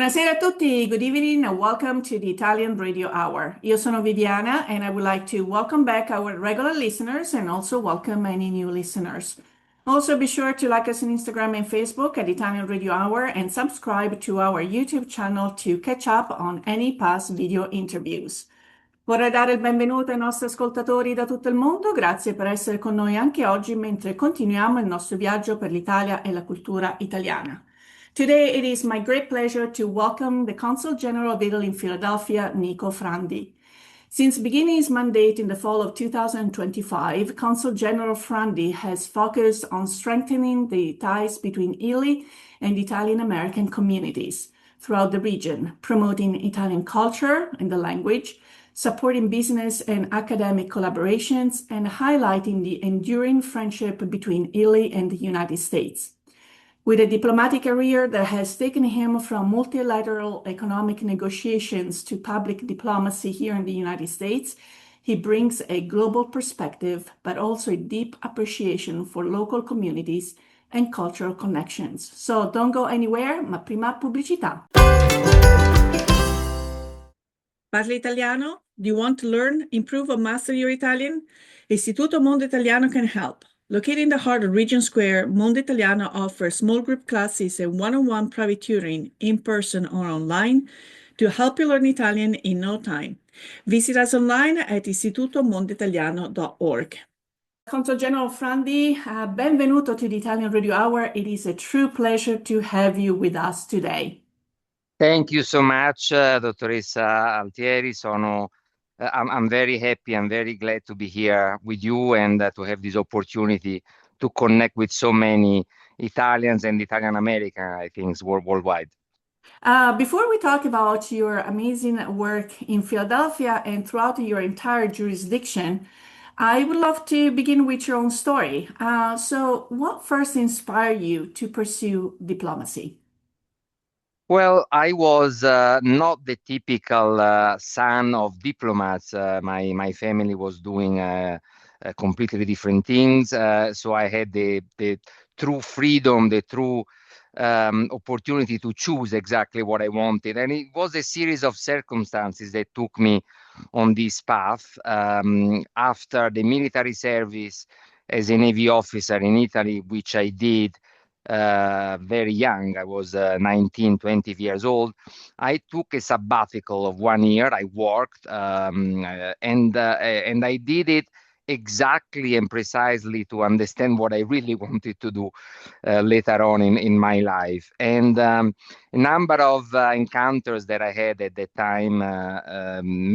Buonasera a tutti, good evening and welcome to the Italian Radio Hour. Io sono Viviana and I would like to welcome back our regular listeners and also welcome any new listeners. Also be sure to like us on Instagram and Facebook at Italian Radio Hour and subscribe to our YouTube channel to catch up on any past video interviews. Vorrei dare il benvenuto ai nostri ascoltatori da tutto il mondo, grazie per essere con noi anche oggi mentre continuiamo il nostro viaggio per l'Italia e la cultura italiana. Today, it is my great pleasure to welcome the Consul General of Italy in Philadelphia, Nico Frandi. Since beginning his mandate in the fall of 2025, Consul General Frandi has focused on strengthening the ties between Italy and Italian American communities throughout the region, promoting Italian culture and the language, supporting business and academic collaborations, and highlighting the enduring friendship between Italy and the United States. With a diplomatic career that has taken him from multilateral economic negotiations to public diplomacy here in the United States, he brings a global perspective, but also a deep appreciation for local communities and cultural connections. So don't go anywhere, ma prima pubblicità. Parli italiano? Do you want to learn, improve, or master your Italian? Istituto Mondo Italiano can help. Located in the heart of Regent Square, Mondo Italiano offers small group classes and one-on-one private tutoring in person or online to help you learn Italian in no time. Visit us online at istitutomondoitaliano.org. Consul General Frandi, benvenuto to the Italian Radio Hour. It is a true pleasure to have you with us today. Thank you so much, Dottoressa Altieri. I'm very happy. I'm very glad to be here with you and to have this opportunity to connect with so many Italians and Italian American, I think, worldwide. Before we talk about your amazing work in Philadelphia and throughout your entire jurisdiction, I would love to begin with your own story. So, what first inspired you to pursue diplomacy? Well, I was not the typical son of diplomats. My family was doing completely different things. So I had the true freedom, the true opportunity to choose exactly what I wanted. And it was a series of circumstances that took me on this path. After the military service as a Navy officer in Italy, which I did very young. I was 19, 20 years old. I took a sabbatical of 1 year. I worked and I did it exactly and precisely to understand what I really wanted to do later on in my life. And a number of encounters that I had at that time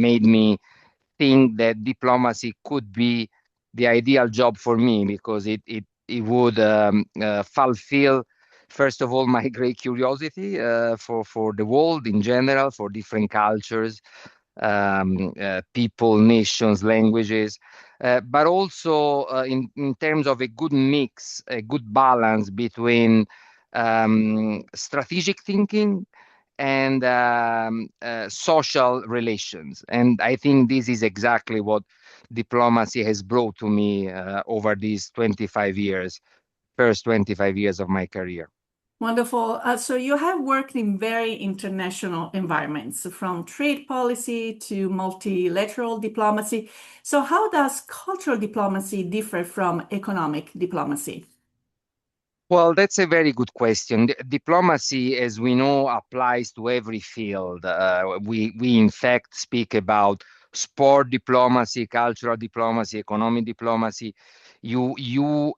made me think that diplomacy could be the ideal job for me because it would fulfill, first of all, my great curiosity for the world in general, for different cultures, people, nations, languages, but also in terms of a good mix, a good balance between strategic thinking and social relations. And I think this is exactly what diplomacy has brought to me over these 25 years, first 25 years of my career. Wonderful. So you have worked in very international environments, from trade policy to multilateral diplomacy. So how does cultural diplomacy differ from economic diplomacy? Well, that's a very good question. Diplomacy, as we know, applies to every field. We in fact speak about sport diplomacy, cultural diplomacy, economic diplomacy. You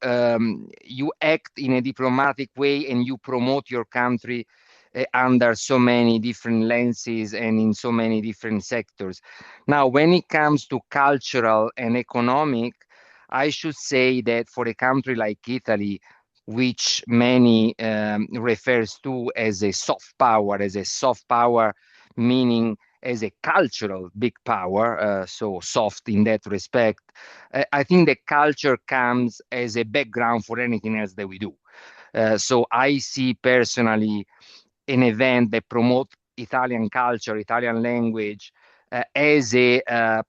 act in a diplomatic way and you promote your country under so many different lenses and in so many different sectors. Now, when it comes to cultural and economic, I should say that for a country like Italy, which many refers to as a soft power, meaning as a cultural big power, so soft in that respect. I think that culture comes as a background for anything else that we do. So I see personally an event that promotes Italian culture, Italian language, as a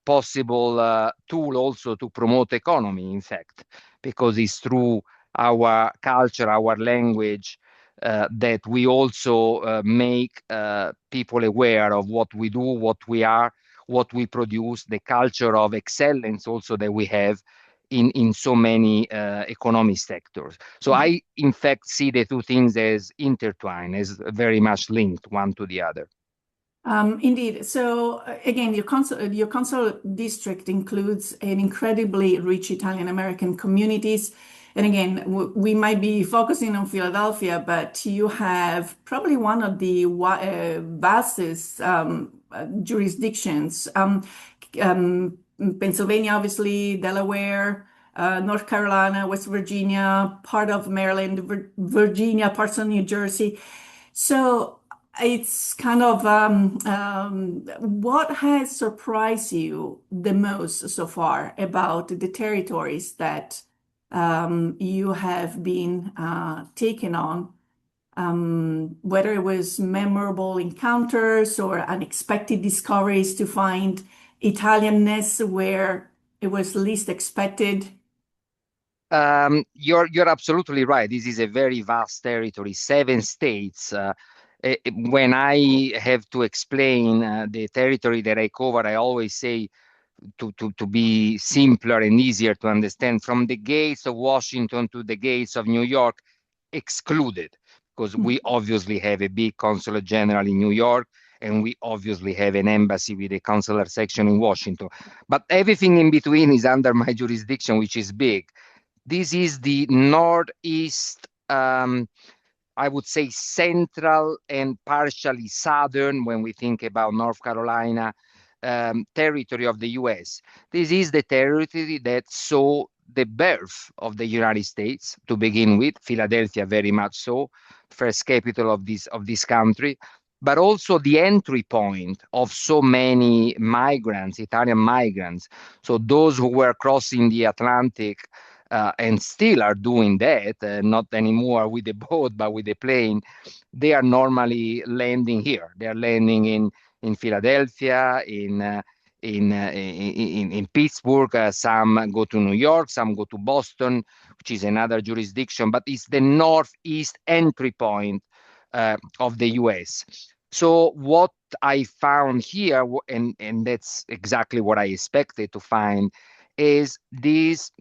possible tool also to promote economy, in fact, because it's through our culture, our language, that we also make people aware of what we do, what we are, what we produce, the culture of excellence also that we have in so many economic sectors. So I, in fact, see the two things as intertwined, as very much linked one to the other. Indeed. So again, your consul district includes an incredibly rich Italian American communities. And again, we might be focusing on Philadelphia, but you have probably one of the vastest jurisdictions. Pennsylvania, obviously, Delaware, North Carolina, West Virginia, part of Maryland, Virginia, parts of New Jersey. So it's kind of what has surprised you the most so far about the territories that you have been taken on, whether it was memorable encounters or unexpected discoveries to find Italianness where it was least expected. You're absolutely right. This is a very vast territory, 7 states. When I have to explain the territory that I cover, I always say to be simpler and easier to understand, from the gates of Washington to the gates of New York, excluded, because we obviously have a big consulate general in New York, and we obviously have an embassy with a consular section in Washington. But everything in between is under my jurisdiction, which is big. This is the northeast, I would say central and partially southern, when we think about North Carolina, territory of the US. This is the territory that saw the birth of the United States to begin with, Philadelphia very much so, first capital of this country, but also the entry point of so many migrants, Italian migrants. So those who were crossing the Atlantic and still are doing that, not anymore with the boat, but with the plane, they are normally landing here. They are landing in Philadelphia, in Pittsburgh. Some go to New York, some go to Boston, which is another jurisdiction, but it's the northeast entry point of the US. So what I found here, and that's exactly what I expected to find, is this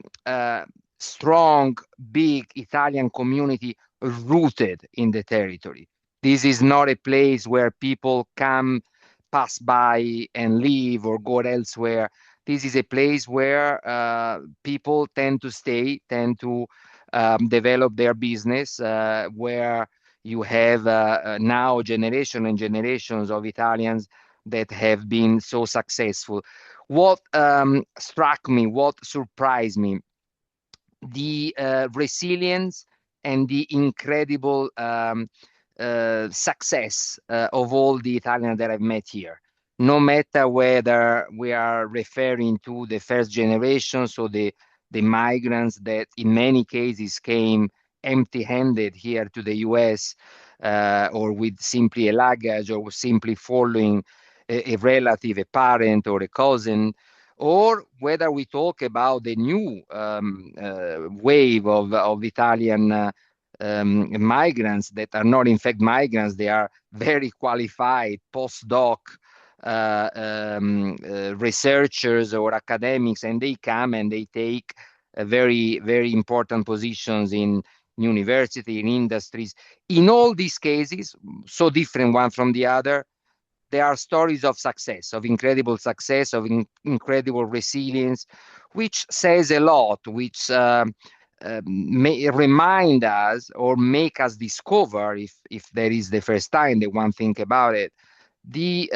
strong, big Italian community rooted in the territory. This is not a place where people come, pass by, and leave or go elsewhere. This is a place where people tend to stay, tend to develop their business, where you have now generation and generations of Italians that have been so successful. What struck me, what surprised me, the resilience and the incredible success of all the Italians that I've met here. No matter whether we are referring to the first generation, so the migrants that in many cases came empty-handed here to the US, or with simply a luggage, or simply following a relative, a parent, or a cousin, or whether we talk about the new wave of Italian migrants that are not in fact migrants, they are very qualified postdoc researchers or academics, and they come and they take very, very important positions in university, in industries. In all these cases, so different one from the other, there are stories of success, of incredible success, of incredible resilience, which says a lot, which may remind us or make us discover, if there is the first time that one think about it, the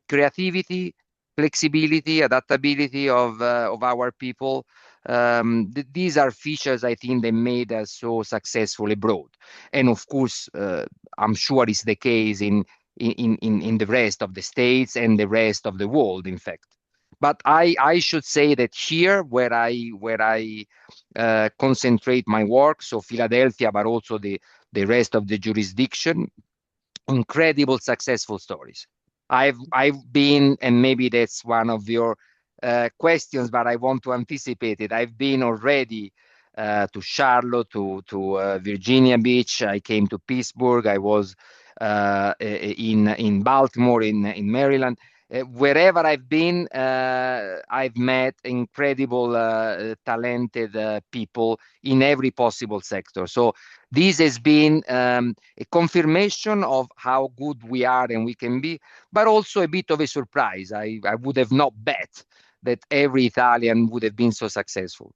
creativity, flexibility, adaptability of our people. These are features, I think, that made us so successful abroad. And of course, I'm sure it's the case in the rest of the states and the rest of the world, in fact. But I should say that here, where I concentrate my work, so Philadelphia, but also the rest of the jurisdiction, incredible successful stories. I've been, and maybe that's one of your questions, but I want to anticipate it. I've been already to Charlotte, to Virginia Beach. I came to Pittsburgh. I was in Baltimore, in Maryland. Wherever I've been, I've met incredible, talented people in every possible sector. So this has been a confirmation of how good we are and we can be, but also a bit of a surprise. I would have not bet that every Italian would have been so successful.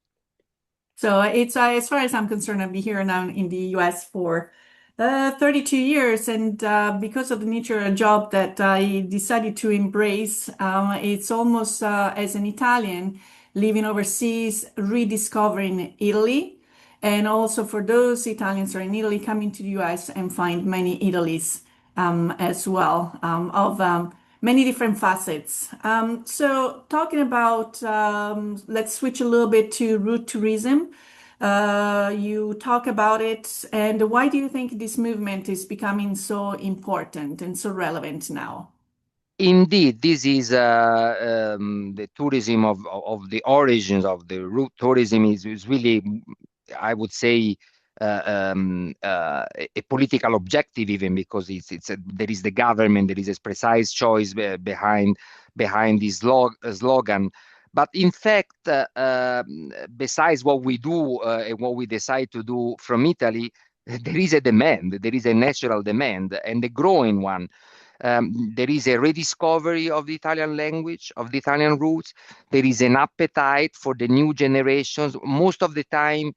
So it's as far as I'm concerned, I've been here now in the US for 32 years, and because of the nature of job that I decided to embrace, it's almost as an Italian living overseas, rediscovering Italy, and also for those Italians who are in Italy coming to the US and find many Italies as well of many different facets. So, talking about, let's switch a little bit to route tourism. You talk about it, and why do you think this movement is becoming so important and so relevant now? Indeed, this is the tourism of the origins of the route tourism is really, I would say, a political objective, even because there is the government, there is a precise choice behind this slogan. But in fact, besides what we do and what we decide to do from Italy, there is a demand, there is a natural demand and a growing one. There is a rediscovery of the Italian language, of the Italian roots. There is an appetite for the new generations. Most of the time,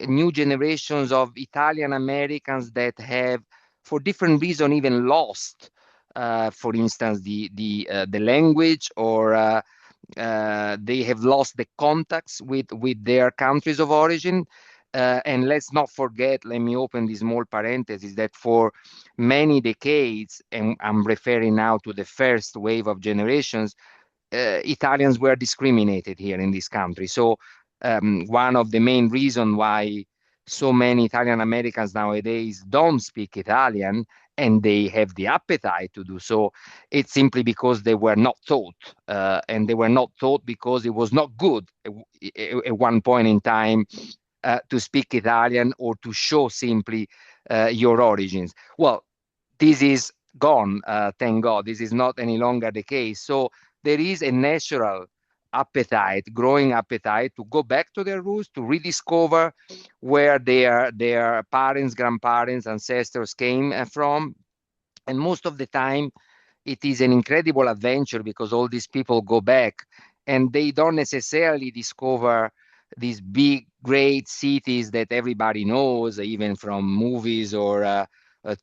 new generations of Italian Americans that have, for different reasons, even lost, for instance, the language, or they have lost the contacts with their countries of origin. And let's not forget, let me open this small parenthesis, that for many decades, and I'm referring now to the first wave of generations, Italians were discriminated here in this country. So one of the main reasons why so many Italian Americans nowadays don't speak Italian and they have the appetite to do so, it's simply because they were not taught, and they were not taught because it was not good at one point in time to speak Italian or to show simply your origins. Well, this is gone, thank God. This is not any longer the case. So there is a natural appetite, growing appetite to go back to their roots, to rediscover where their parents, grandparents, ancestors came from. And most of the time, it is an incredible adventure because all these people go back and they don't necessarily discover these big, great cities that everybody knows, even from movies or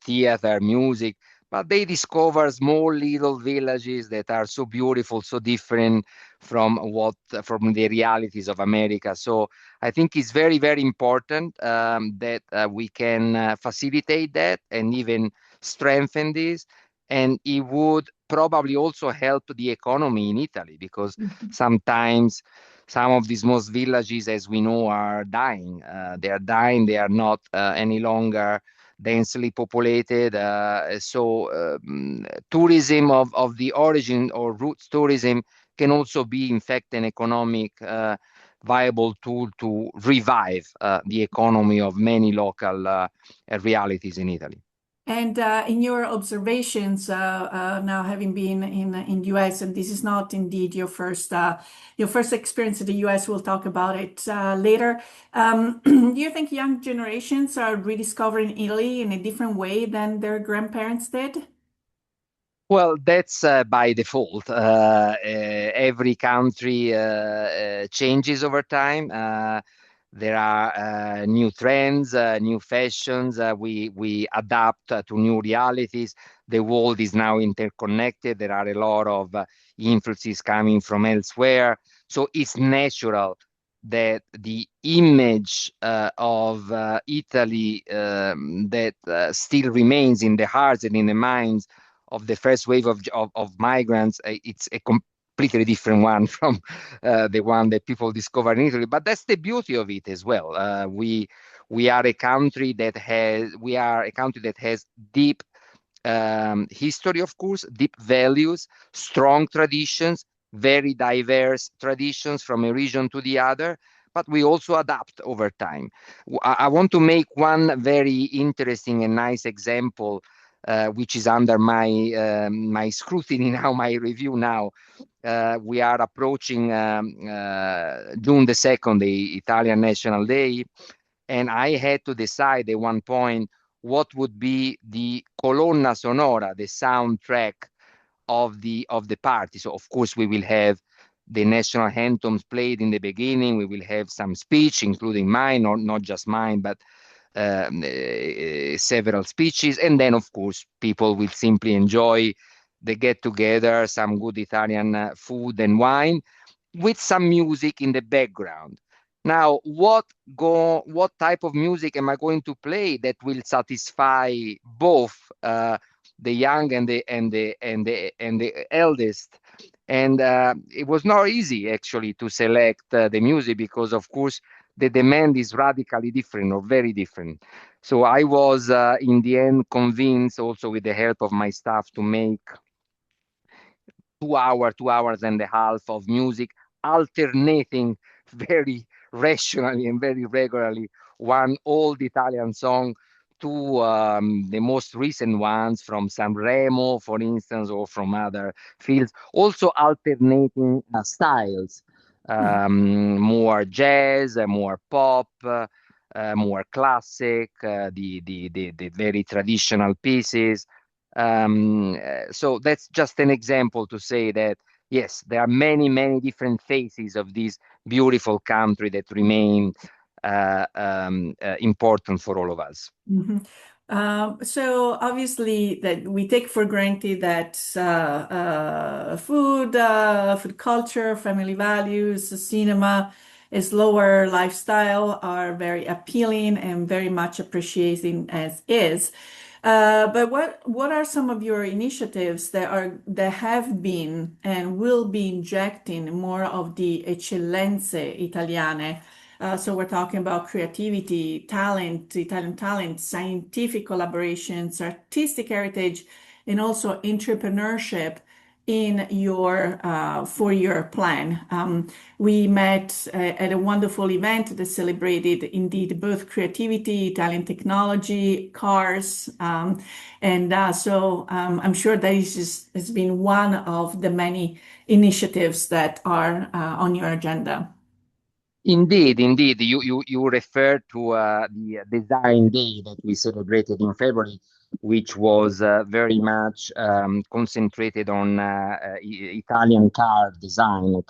theater, music, but they discover small little villages that are so beautiful, so different from the realities of America. So I think it's very, very important that we can facilitate that and even strengthen this. And it would probably also help the economy in Italy because sometimes some of these most villages, as we know, are dying. They are dying. They are not any longer densely populated. Tourism of the origin or roots tourism can also be, in fact, an economic viable tool to revive the economy of many local realities in Italy. And in your observations, now having been in US, and this is not indeed your first experience in the US, we'll talk about it later. Do you think young generations are rediscovering Italy in a different way than their grandparents did? Well, that's by default. Every country changes over time. There are new trends, new fashions. We adapt to new realities. The world is now interconnected. There are a lot of influences coming from elsewhere. So it's natural that the image of Italy that still remains in the hearts and in the minds of the first wave of migrants, it's a completely different one from the one that people discovered in Italy. But that's the beauty of it as well. We are a country that has deep history, of course, deep values, strong traditions, very diverse traditions from a region to the other. but we also adapt over time. I want to make one very interesting and nice example, which is under my scrutiny now, my review now. We are approaching June the 2nd, the Italian National Day, and I had to decide at one point what would be the colonna sonora, the soundtrack of the party. So of course we will have the national anthems played in the beginning. We will have some speech, including mine, or not just mine, but several speeches, and then of course people will simply enjoy the get together, some good Italian food and wine, with some music in the background. Now, what type of music am I going to play that will satisfy both the young and the eldest? And it was not easy actually to select the music, because of course the demand is radically different or very different. So I was in the end convinced, also with the help of my staff, to make 2 hours, 2 hours and a half of music, alternating very rationally and very regularly one old Italian song to the most recent ones from Sanremo, for instance, or from other fields. Also alternating styles, more jazz, more pop, more classic, the very traditional pieces. So that's just an example to say that, yes, there are many, many different faces of this beautiful country that remain important for all of us. Mhm. So obviously that we take for granted that food culture, family values, cinema, a slower lifestyle are very appealing and very much appreciating as is. But what are some of your initiatives that have been and will be injecting more of the eccellenze italiane? So we're talking about creativity, talent, Italian talent, scientific collaborations, artistic heritage, and also entrepreneurship in your 4-year plan. We met at a wonderful event that celebrated indeed both creativity, Italian technology, cars, and I'm sure that has been one of the many initiatives that are on your agenda. Indeed, indeed. You referred to the Design Day that we celebrated in February, which was very much concentrated on Italian car design,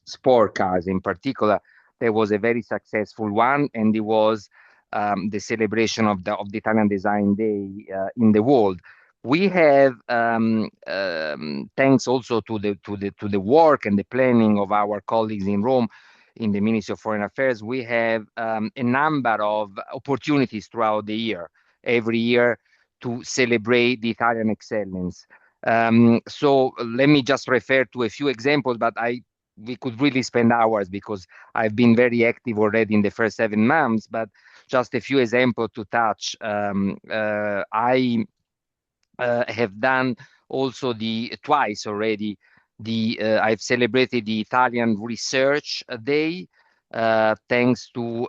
sport cars in particular. There was a very successful one, and it was the celebration of the Italian Design Day in the world. We have, thanks also to the work and the planning of our colleagues in Rome, in the Ministry of Foreign Affairs, we have a number of opportunities throughout the year, every year, to celebrate the Italian excellence. So let me just refer to a few examples, but we could really spend hours because I've been very active already in the first 7 months. But just a few examples to touch. I have done also the twice already. I've celebrated the Italian Research Day, thanks to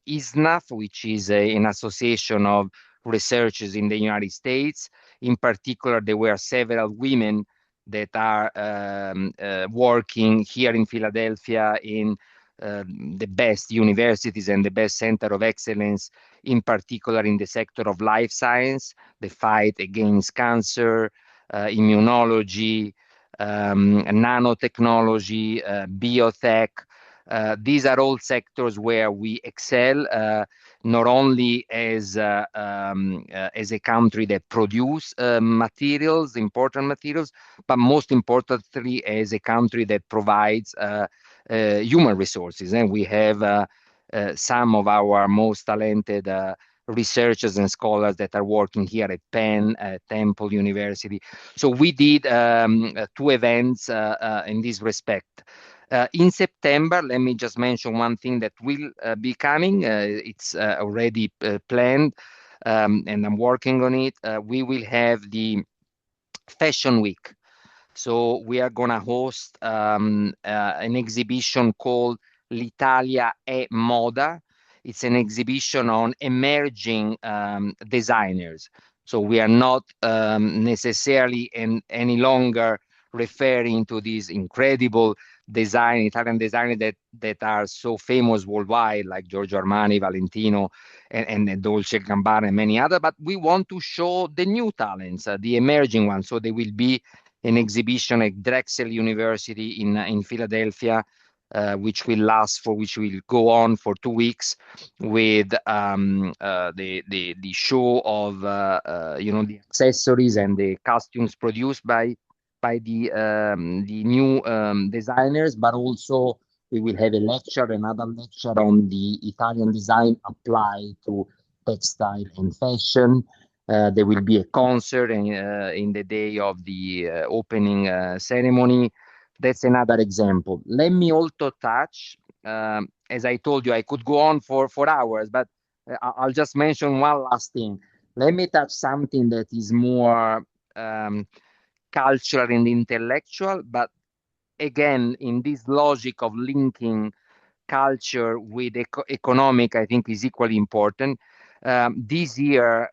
ISNAF, which is an association of researchers in the United States. In particular, there were several women that are working here in Philadelphia in the best universities and the best center of excellence, in particular in the sector of life science, the fight against cancer, immunology, nanotechnology, biotech. These are all sectors where we excel, not only as a country that produce materials, important materials, but most importantly as a country that provides human resources. And we have some of our most talented researchers and scholars that are working here at Penn, Temple University. So we did 2 events in this respect. In September, let me just mention one thing that will be coming. It's already planned, and I'm working on it. We will have the Fashion Week. So we are going to host an exhibition called L'Italia è Moda. It's an exhibition on emerging designers. So we are not necessarily any longer referring to these incredible Italian designers that are so famous worldwide, like Giorgio Armani, Valentino, and Dolce Gabbana, and many other. But we want to show the new talents, the emerging ones. So there will be an exhibition at Drexel University in Philadelphia, which will go on for 2 weeks with the show of the accessories and the costumes produced by the new designers, but also we will have a lecture, another lecture on the Italian design applied to textile and fashion. There will be a concert in the day of the opening ceremony. That's another example. Let me also touch, as I told you, I could go on for hours, but I'll just mention one last thing. Let me touch something that is more cultural and intellectual, but again, in this logic of linking culture with economic, I think is equally important. This year,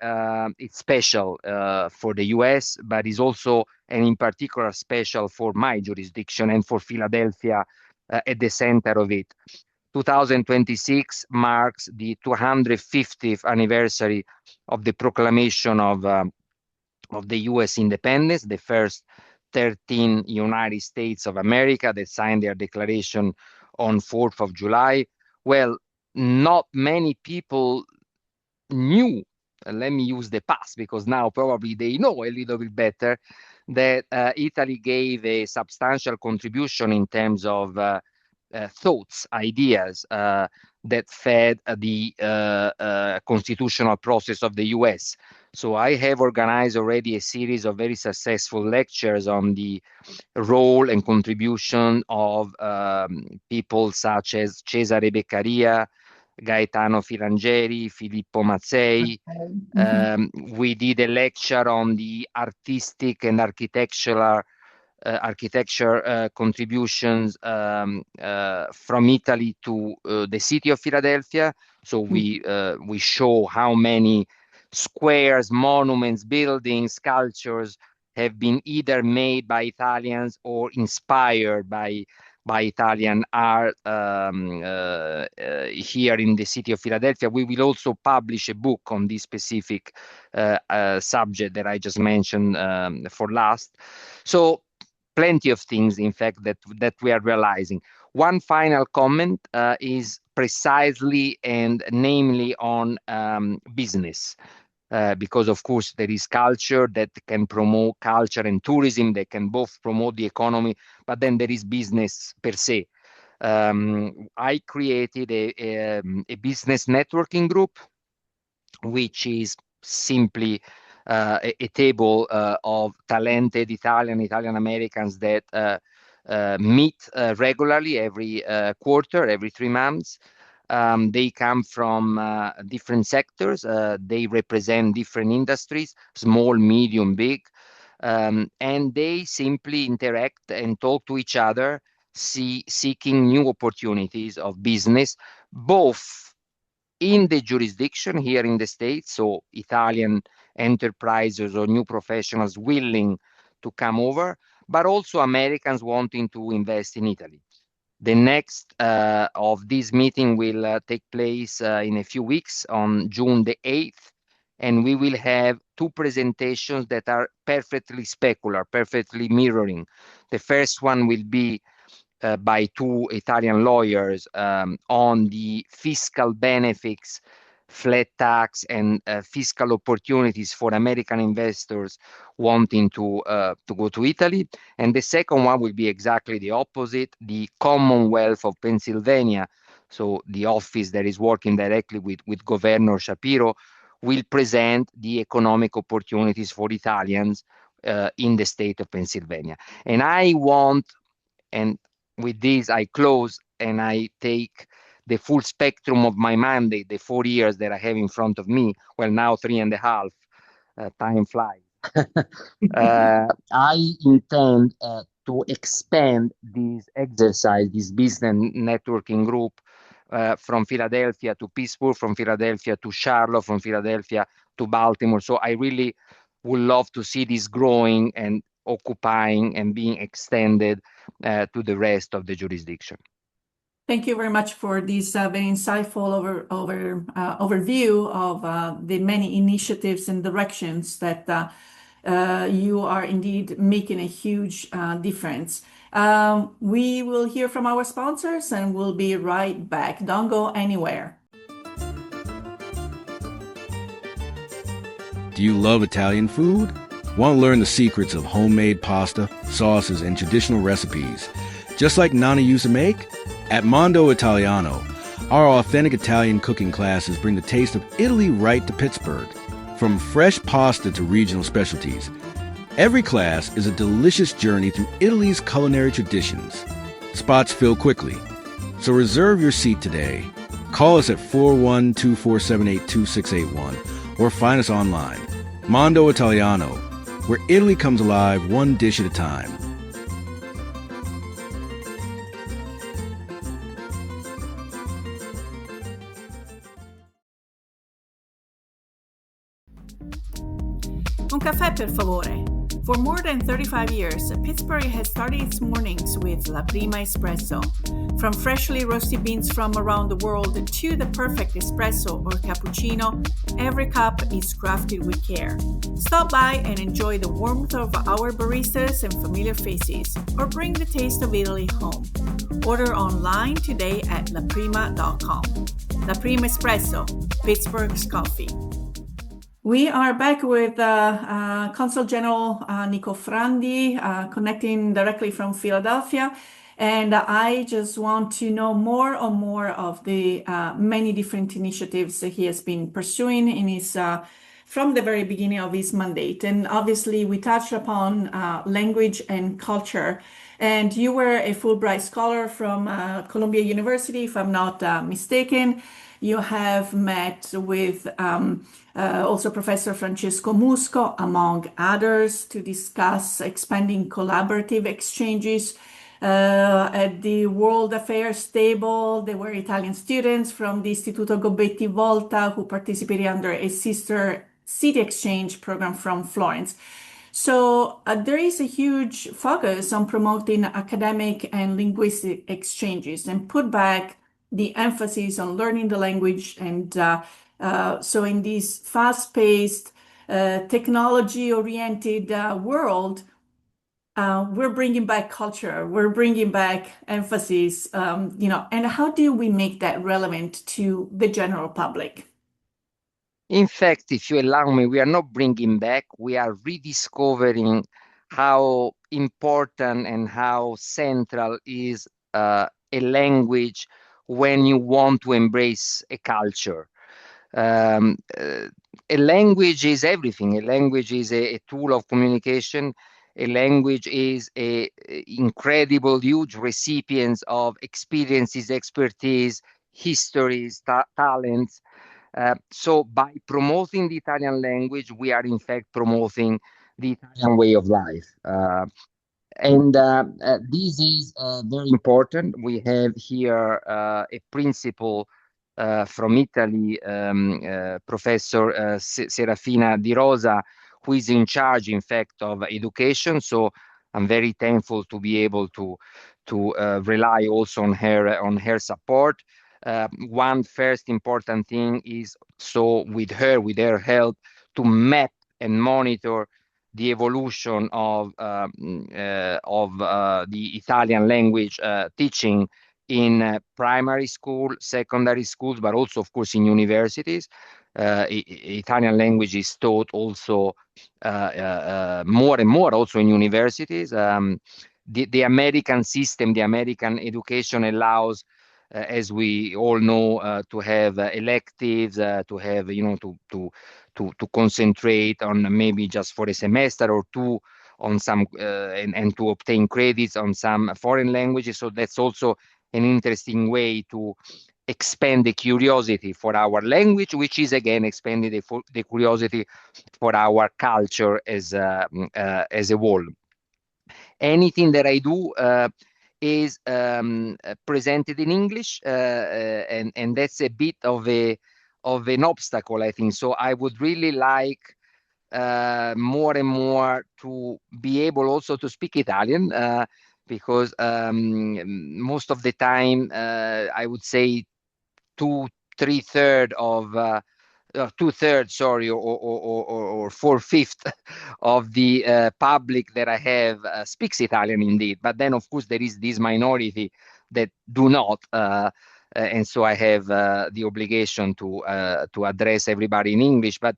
it's special for the US, but is also, and in particular, special for my jurisdiction and for Philadelphia at the center of it. 2026 marks the 250th anniversary of the proclamation of the US independence, the first 13 United States of America that signed their declaration on 4th of July. Well, not many people knew, let me use the past because now probably they know a little bit better, that Italy gave a substantial contribution in terms of thoughts, ideas that fed the constitutional process of the US. So I have organized already a series of very successful lectures on the role and contribution of people such as Cesare Beccaria, Gaetano Filangieri, Filippo Mazzei. We did a lecture on the artistic and architecture contributions from Italy to the city of Philadelphia. So we show how many squares, monuments, buildings, sculptures have been either made by Italians or inspired by Italian art here in the city of Philadelphia. We will also publish a book on this specific subject that I just mentioned for last. So plenty of things, in fact, that we are realizing. One final comment is precisely and namely on business. Because of course there is culture that can promote culture and tourism, they can both promote the economy, but then there is business per se. I created a business networking group, which is simply a table of talented Italian Americans that meet regularly every quarter, every 3 months. They come from different sectors. They represent different industries, small, medium, big. And they simply interact and talk to each other, seeking new opportunities of business, both in the jurisdiction here in the States, so Italian enterprises or new professionals willing to come over, but also Americans wanting to invest in Italy. The next of this meeting will take place in a few weeks on June the 8th, and we will have 2 presentations that are perfectly specular, perfectly mirroring. The first one will be by 2 Italian lawyers on the fiscal benefits, flat tax, and fiscal opportunities for American investors wanting to go to Italy. And the second one will be exactly the opposite. The Commonwealth of Pennsylvania, so the office that is working directly with Governor Shapiro, will present the economic opportunities for Italians in the state of Pennsylvania. And I want, and with this, I close and I take the full spectrum of my mandate, the 4 years that I have in front of me. Well, now 3.5. Time flies. I intend to expand this exercise, this business networking group, from Philadelphia to Pittsburgh, from Philadelphia to Charlotte, from Philadelphia to Baltimore. So I really would love to see this growing and occupying and being extended to the rest of the jurisdiction. Thank you very much for this very insightful overview of the many initiatives and directions that you are indeed making a huge difference. We will hear from our sponsors and we'll be right back. Don't go anywhere. Do you love Italian food? Want to learn the secrets of homemade pasta, sauces, and traditional recipes, just like Nana used to make? At Mondo Italiano, our authentic Italian cooking classes bring the taste of Italy right to Pittsburgh. From fresh pasta to regional specialties, every class is a delicious journey through Italy's culinary traditions. Spots fill quickly, so reserve your seat today. Call us at 412-478-2681 or find us online. Mondo Italiano, where Italy comes alive one dish at a time. Un caffè, per favore. For more than 35 years, Pittsburgh has started its mornings with La Prima Espresso. From freshly roasted beans from around the world to the perfect espresso or cappuccino, every cup is crafted with care. Stop by and enjoy the warmth of our baristas and familiar faces, or bring the taste of Italy home. Order online today at laprima.com. La Prima Espresso, Pittsburgh's coffee. We are back with Consul General Nico Frandi, connecting directly from Philadelphia. And I just want to know more and more of the many different initiatives that he has been pursuing in his from the very beginning of his mandate. And obviously, we touched upon language and culture. And you were a Fulbright scholar from Columbia University, if I'm not mistaken. You have met with also Professor Francesco Musco, among others, to discuss expanding collaborative exchanges. At the World Affairs table, there were Italian students from the Istituto Gobetti Volta who participated under a sister city exchange program from Florence. So there is a huge focus on promoting academic and linguistic exchanges and put back the emphasis on learning the language. And so in this fast-paced, technology-oriented world, we're bringing back culture, we're bringing back emphasis, and how do we make that relevant to the general public? In fact, if you allow me, we are not bringing back, we are rediscovering how important and how central is a language when you want to embrace a culture. A language is everything. A language is a tool of communication. A language is a incredible, huge recipient of experiences, expertise, histories, talents. So by promoting the Italian language, we are in fact promoting the Italian way of life. And this is very important. We have here a principal from Italy, Professor Serafina Di Rosa, who is in charge, in fact, of education. So I'm very thankful to be able to rely also on her support. One first important thing is, so with her help, to map and monitor the evolution of the Italian language teaching in primary school, secondary schools, but also, of course, in universities. Italian language is taught also more and more also in universities. The American system, the American education allows, as we all know, to have electives, to have, to concentrate on maybe just for a semester or two on some, and to obtain credits on some foreign languages. So that's also an interesting way to expand the curiosity for our language, which is again expanding the curiosity for our culture as a whole. anything that I do is presented in English, and that's a bit of an obstacle, I think. So I would really like more and more to be able also to speak Italian, because most of the time, I would say two, three third of 2/3, sorry, or 4/5 of the public that I have speaks Italian indeed. But then, of course, there is this minority that do not. And so I have the obligation to address everybody in English. But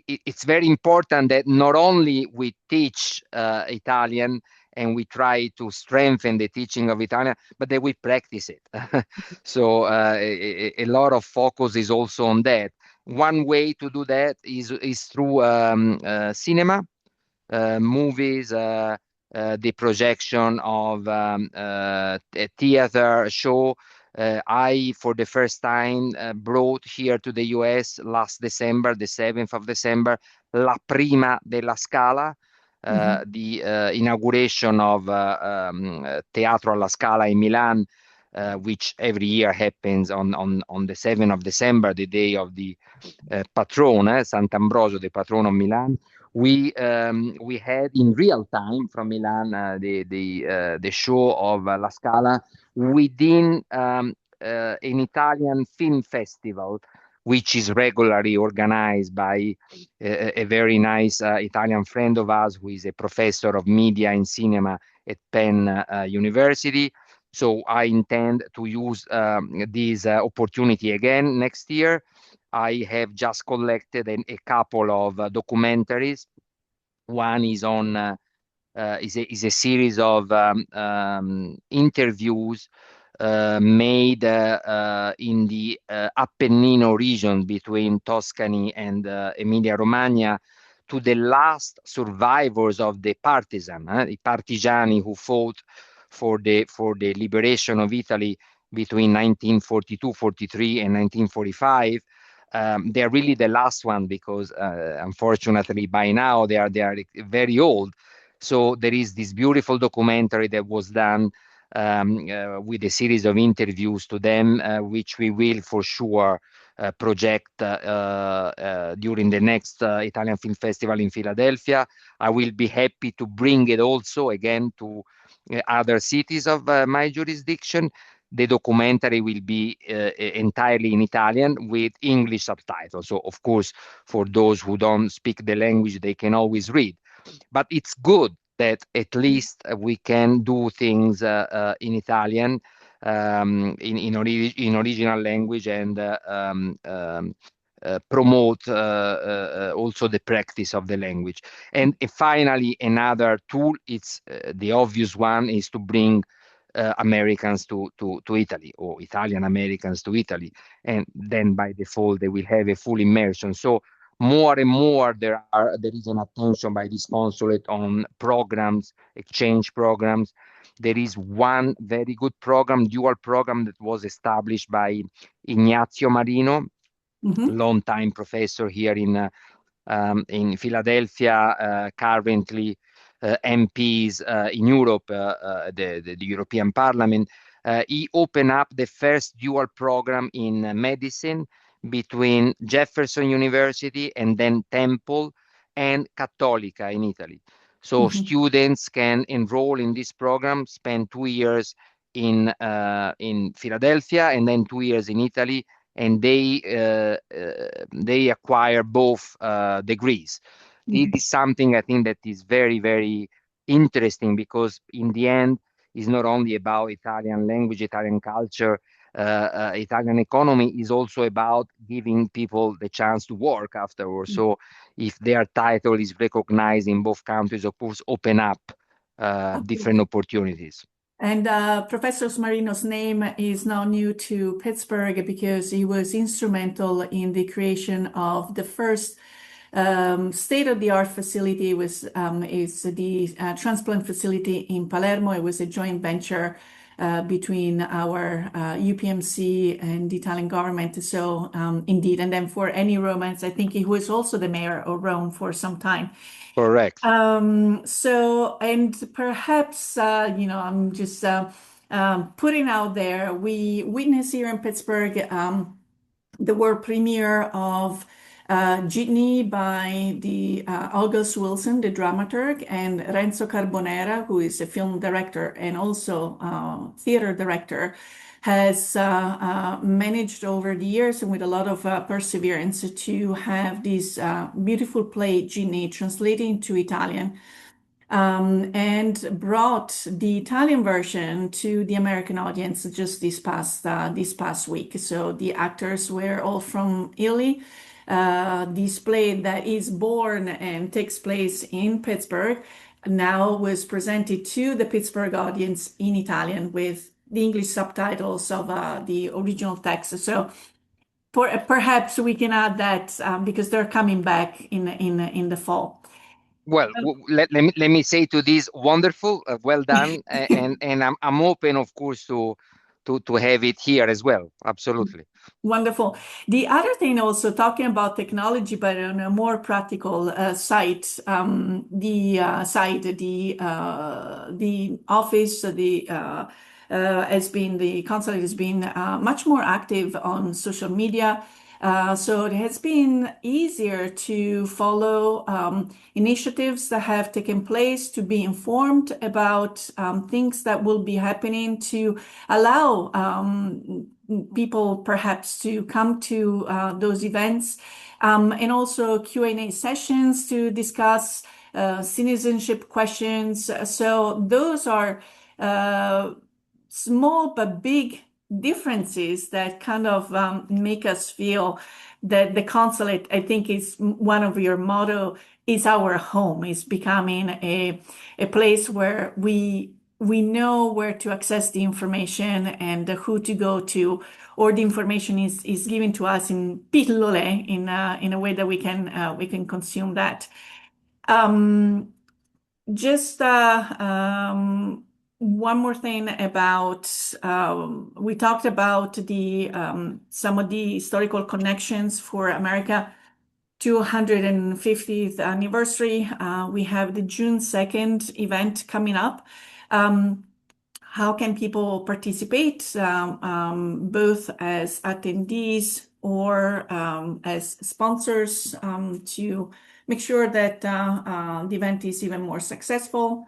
it's very important that not only we teach Italian and we try to strengthen the teaching of Italian, but that we practice it. So a lot of focus is also on that. One way to do that is through cinema, movies, the projection of a theater show. For the first time, brought here to the US last December, the 7th of December, La Prima della Scala, the inauguration of Teatro alla Scala in Milan, which every year happens on the 7th of December, the day of the patron, Sant'Ambrosio, the patron of Milan. We had in real time from Milan the show of La Scala within an Italian film festival, which is regularly organized by a very nice Italian friend of ours who is a professor of media and cinema at Penn University. So I intend to use this opportunity again next year. I have just collected a couple of documentaries. One is on is a series of interviews made in the Appennino region between Tuscany and Emilia-Romagna to the last survivors of the the partigiani who fought for the liberation of Italy between 1942, 43 and 1945. They're really the last one because unfortunately by now they are very old. So there is this beautiful documentary that was done with a series of interviews to them, which we will for sure project during the next Italian Film Festival in Philadelphia. I will be happy to bring it also again to other cities of my jurisdiction. The documentary will be entirely in Italian with English subtitles. So, of course, for those who don't speak the language, they can always read. But it's good that at least we can do things in Italian, in original language, and promote also the practice of the language. And finally, another tool, it's the obvious one, is to bring Americans to Italy, or Italian Americans to Italy, and then by default they will have a full immersion. So more and more there is an attention by this consulate on programs, exchange programs. There is one very good program, dual program, that was established by Ignazio Marino, long-time professor here in Philadelphia, currently MPs in Europe, the European Parliament. He opened up the first dual program in medicine between Jefferson University and then Temple and Cattolica in Italy. So students can enroll in this program, spend 2 years in Philadelphia and then 2 years in Italy, and they acquire both degrees. It is something I think that is very, very interesting, because in the end, it's not only about Italian language, Italian culture, Italian economy, is also about giving people the chance to work afterwards. So if their title is recognized in both countries, of course, open up different opportunities. And Professor Marino's name is now new to Pittsburgh because he was instrumental in the creation of the first state-of-the-art facility. Is the transplant facility in Palermo. It was a joint venture between our UPMC and the Italian government. So indeed, and then for any Romans, I think he was also the mayor of Rome for some time. Correct. So, and perhaps, I'm just putting out there, we witnessed here in Pittsburgh the world premiere of Jitney by the August Wilson, the dramaturg, and Renzo Carbonera, who is a film director and also theater director, has managed over the years and with a lot of perseverance to have this beautiful play, Ginny, translated into Italian, and brought the Italian version to the American audience just this past week. So the actors were all from Italy. This play that is born and takes place in Pittsburgh now was presented to the Pittsburgh audience in Italian with the English subtitles of the original text. So perhaps we can add that because they're coming back in the fall. Well, let me say to this, wonderful, well done, and I'm open, of course, to have it here as well. Absolutely. Wonderful. The other thing also talking about technology, but on a more practical site, the office, the consulate has been much more active on social media. So it has been easier to follow initiatives that have taken place, to be informed about things that will be happening, to allow people perhaps to come to those events, and also Q&A sessions to discuss citizenship questions. So those are small but big differences that kind of make us feel that the consulate, I think, is one of your motto, is our home, is becoming a place where we know where to access the information and who to go to, or the information is given to us in pillole, in a way that we can consume that. Just one more thing about we talked about the some of the historical connections for America 250th anniversary. We have the June 2nd event coming up. How can people participate, both as attendees or as sponsors, to make sure that the event is even more successful?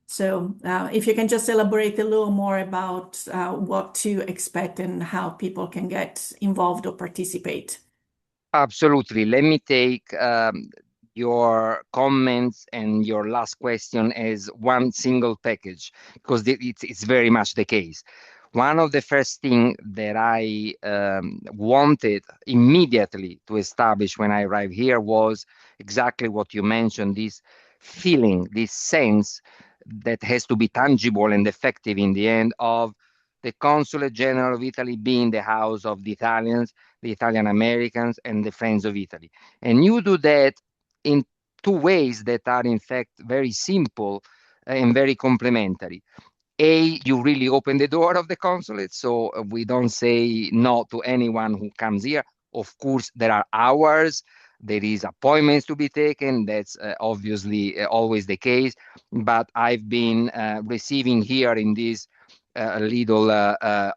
If you can just elaborate a little more about what to expect and how people can get involved or participate. Absolutely. Let me take your comments and your last question as one single package, because it's very much the case. One of the first things that I wanted immediately to establish when I arrived here was exactly what you mentioned, this feeling, this sense that has to be tangible and effective in the end of the Consulate General of Italy being the house of the Italians, the Italian Americans, and the Friends of Italy. And you do that in two ways that are, in fact, very simple and very complementary. A, you really open the door of the consulate, so we don't say no to anyone who comes here. Of course, there are hours, there is appointments to be taken. That's obviously always the case. But I've been receiving here in this little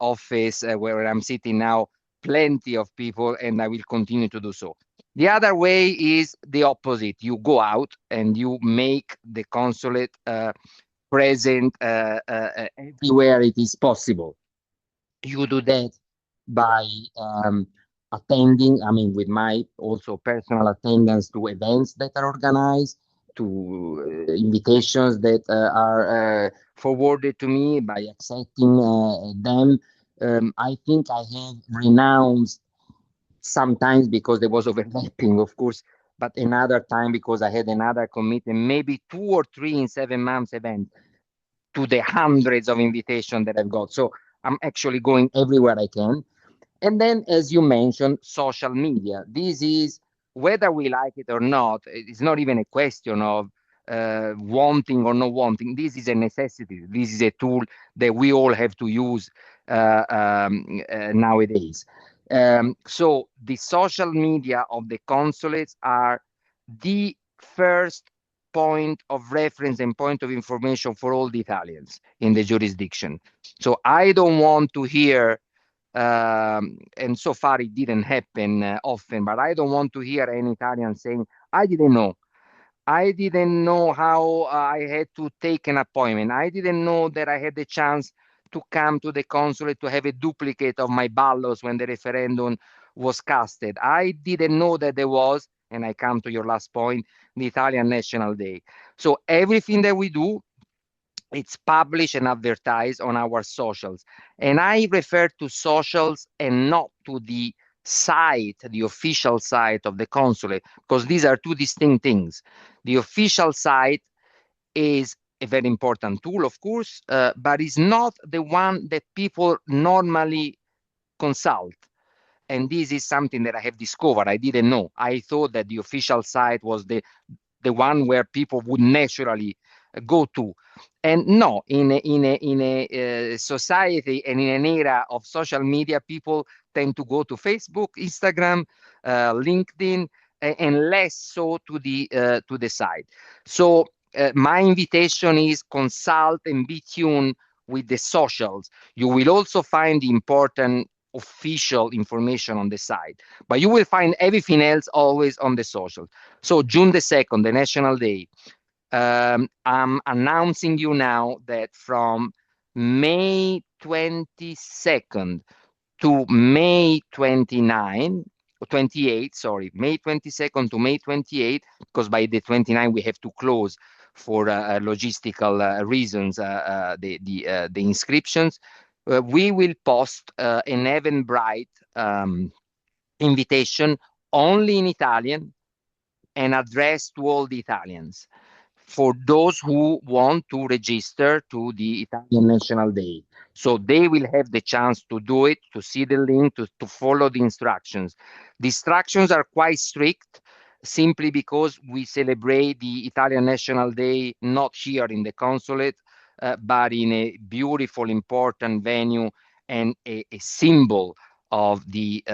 office where I'm sitting now, plenty of people, and I will continue to do so. The other way is the opposite. You go out and you make the consulate present everywhere it is possible. You do that by attending, I mean, with my also personal attendance to events that are organized, to invitations that are forwarded to me, by accepting them. I think I have renounced sometimes because there was overlapping, of course, but another time because I had another commitment, maybe 2 or 3 in 7 months event, to the hundreds of invitations that I've got. So I'm actually going everywhere I can. And then, as you mentioned, social media. This is, whether we like it or not, it's not even a question of wanting or not wanting. This is a necessity. This is a tool that we all have to use nowadays. So the social media of the consulates are the first point of reference and point of information for all the Italians in the jurisdiction. So I don't want to hear, and so far it didn't happen often, but I don't want to hear any Italian saying, I didn't know. I didn't know how I had to take an appointment. I didn't know that I had the chance to come to the consulate to have a duplicate of my ballots when the referendum was casted. I didn't know that there was, and I come to your last point, the Italian National Day. So everything that we do, it's published and advertised on our socials. And I refer to socials and not to the site, the official site of the consulate, because these are two distinct things. The official site is a very important tool, of course, but is not the one that people normally consult. And this is something that I have discovered. I didn't know. I thought that the official site was the one where people would naturally go to. And no, in a society and in an era of social media, people tend to go to Facebook, Instagram, LinkedIn, and less so to the site. So my invitation is consult and be tuned with the socials. You will also find the important official information on the site, but you will find everything else always on the socials. So June the 2nd, the National Day, I'm announcing you now that from May 22nd to May 29, 28, sorry, May 22nd to May 28, because by the 29 we have to close for logistical reasons, the inscriptions. We will post an Eventbrite invitation only in Italian and addressed to all the Italians for those who want to register to the Italian National Day. So they will have the chance to do it, to see the link, to follow the instructions. The instructions are quite strict, simply because we celebrate the Italian National Day not here in the consulate, but in a beautiful, important venue and a symbol of the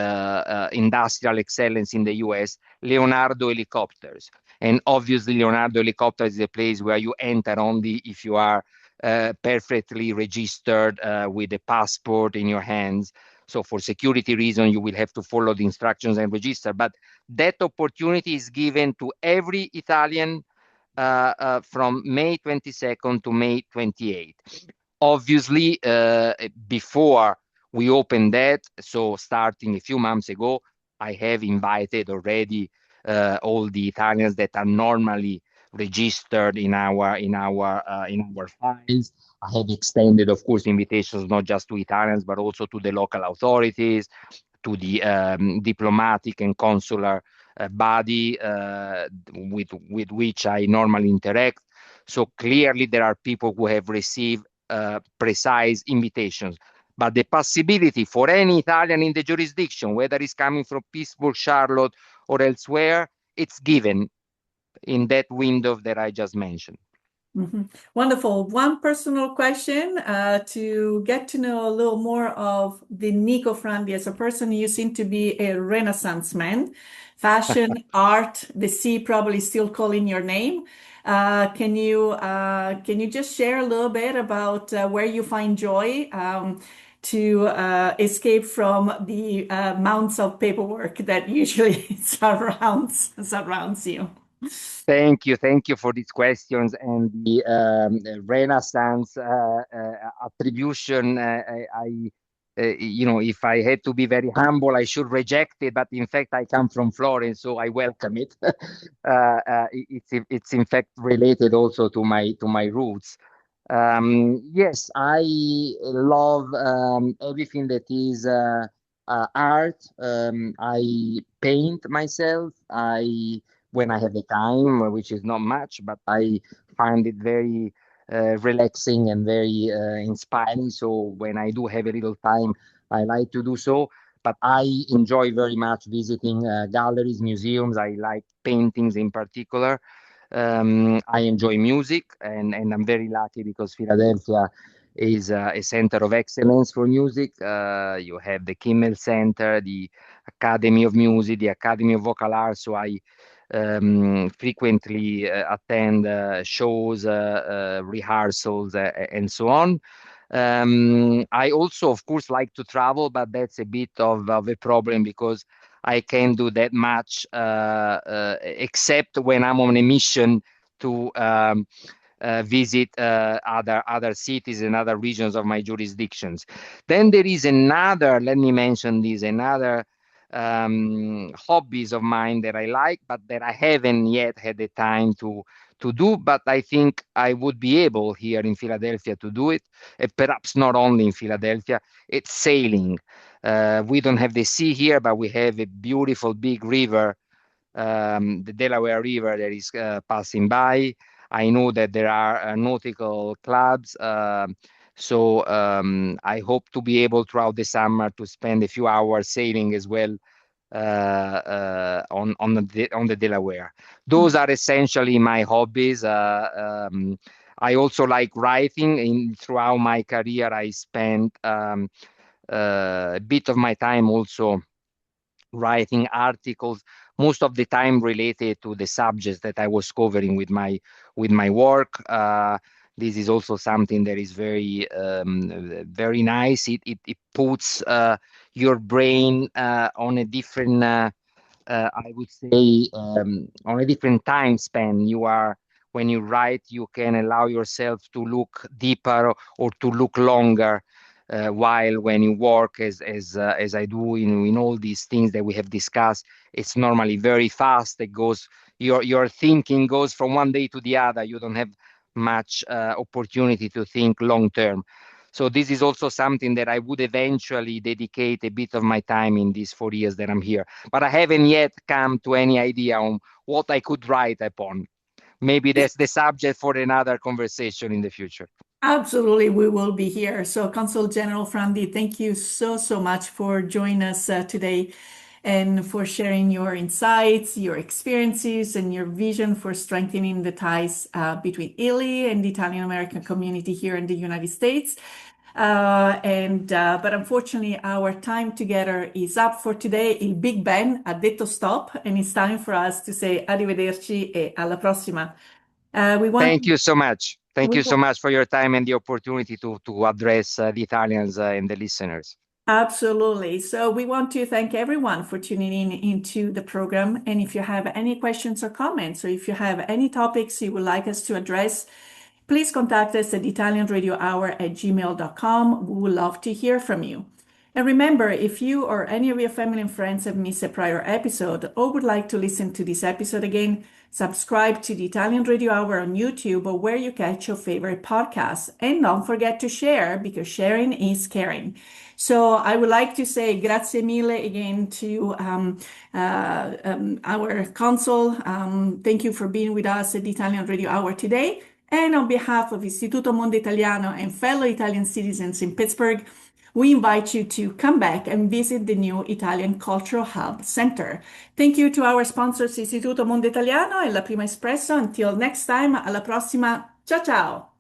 industrial excellence in the US, Leonardo Helicopters. And obviously, Leonardo Helicopters is a place where you enter only if you are perfectly registered with a passport in your hands. So for security reasons, you will have to follow the instructions and register. But that opportunity is given to every Italian from May 22nd to May 28th. Obviously, before we open that, so starting a few months ago, I have invited already all the Italians that are normally registered in our files. I have extended, of course, invitations not just to Italians but also to the local authorities, to the diplomatic and consular body with which I normally interact. So clearly there are people who have received precise invitations. But the possibility for any Italian in the jurisdiction, whether it's coming from Pittsburgh, Charlotte, or elsewhere, it's given in that window that I just mentioned. Mm-hmm. Wonderful. One personal question to get to know a little more of the Nico Frandi as a person. You seem to be a Renaissance man. Fashion, art, the sea probably still calling your name. Can you just share a little bit about where you find joy to escape from the mounds of paperwork that usually surrounds you? Thank you for these questions and the Renaissance attribution. If I had to be very humble, I should reject it. But in fact, I come from Florence, so I welcome it. It's in fact related also to my roots. Yes, I love everything that is art. I paint myself. When I have the time, which is not much, but I find it very relaxing and very inspiring. So when I do have a little time, I like to do so. But I enjoy very much visiting galleries, museums. I like paintings in particular. I enjoy music, and I'm very lucky because Philadelphia is a center of excellence for music. You have the Kimmel Center, the Academy of Music, the Academy of Vocal Arts. So frequently attend shows, rehearsals, and so on. I also, of course, like to travel, but that's a bit of a problem because I can't do that much, except when I'm on a mission to visit other cities and other regions of my jurisdictions. Then there is another, let me mention this, another hobbies of mine that I like, but that I haven't yet had the time to do, but I think I would be able here in Philadelphia to do it, perhaps not only in Philadelphia. It's sailing. We don't have the sea here, but we have a beautiful big river, the Delaware River, that is passing by. I know that there are nautical clubs, so I hope to be able throughout the summer to spend a few hours sailing as well on the Delaware. Those are essentially my hobbies. I also like writing. Throughout my career, I spent a bit of my time also writing articles, most of the time related to the subjects that I was covering with my work. This is also something that is very nice. It puts your brain on a different, I would say, on a different time span. When you write, you can allow yourself to look deeper or to look longer. While when you work as I do in all these things that we have discussed, it's normally very fast. Your thinking goes from one day to the other. You don't have much opportunity to think long term. So this is also something that I would eventually dedicate a bit of my time in these 4 years that I'm here. But I haven't yet come to any idea on what I could write upon. Maybe that's the subject for another conversation in the future. Absolutely, we will be here. So, Consul General Frandi, thank you so much for joining us today and for sharing your insights, your experiences, and your vision for strengthening the ties between Italy and the Italian American community here in the United States. But unfortunately, our time together is up for today. Il Big Ben ha detto stop, and it's time for us to say arrivederci e alla prossima. Thank you so much. Thank we you so much for your time and the opportunity to address the Italians and the listeners. Absolutely. So we want to thank everyone for tuning in into the program. And if you have any questions or comments, or if you have any topics you would like us to address, please contact us at italianradiohour@gmail.com. We would love to hear from you. And remember, if you or any of your family and friends have missed a prior episode or would like to listen to this episode again, subscribe to the Italian Radio Hour on YouTube or where you catch your favorite podcasts. And don't forget to share, because sharing is caring. So I would like to say grazie mille again to our consul. Thank you for being with us at the Italian Radio Hour today. And on behalf of Istituto Mondo Italiano and fellow Italian citizens in Pittsburgh, we invite you to come back and visit the new Italian Cultural Hub Center. Thank you to our sponsors, Istituto Mondo Italiano e La Prima Espresso. Until next time, alla prossima. Ciao ciao!